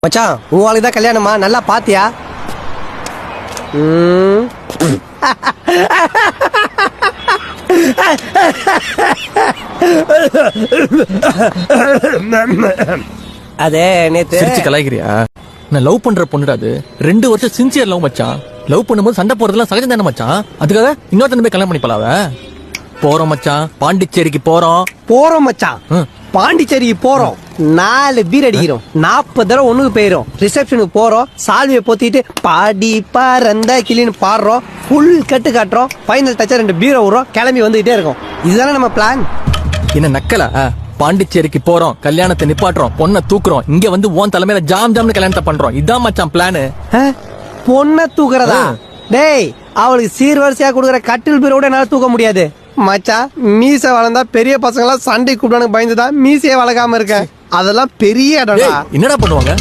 மச்சான் உன் ஆளுக்கு தான் கல்யாணமா நல்லா பாத்தியா? அதே நேத்து சிரிச்சு கலாய்க்கிறியா? நான் லவ் பண்ற பொண்ணுடா அது. 2 வருஷம் சின்சியர் லவ் மச்சான். லவ் பண்ணும்போது சண்டை போறதெல்லாம் சகஜம் தானே மச்சான். அதுக்காக இன்னொருத்தன போய் கல்யாணம் பண்ணி போலாவ. போறோம் மச்சான், பாண்டிச்சேரிக்கு போறோம் மச்சான். பாண்டிச்சேரிக்கு போறோம். 4 பீர் அடிக்கிறோம். 40 தடவை ஒண்ணுக்கு போயிரும். ரிசப்ஷனுக்கு போறோம். சால்வியை போத்திட்டு பாடி பறந்த கிளின்னு பாடுறோம். ஃபுல் கட்டு காட்டுறோம். ஃபைனல் டச்சா 2 பீரை விடுறோம். கிளம்பி வந்துகிட்டே இருக்கோம். இதுதானே நம்ம பிளான். என்ன நக்கலா? பாண்டிச்சேரிக்கு போறோம், கல்யாணத்தை நிப்பாட்டுறோம், பொண்ணை தூக்குறோம், இங்க வந்து உன் தலைமையில ஜாம்னு கல்யாணத்தை பண்றோம். இதான் மச்சான் பிளானு. பொண்ணை தூக்குறதா? டேய், அவளுக்கு சீர்வரிசையா கொடுக்குற கட்டில் பீரோட என்னால தூக்க முடியாது மச்சான். மீசை வளர்ந்தா பெரிய பசங்க எல்லாம் சண்டை கூப்பிடானு பயந்துதான் மீசையே வளர்க்காம இருக்கேன். அதெல்லாம் பெரிய இடம்டா. என்னடா பண்ணுவாங்க?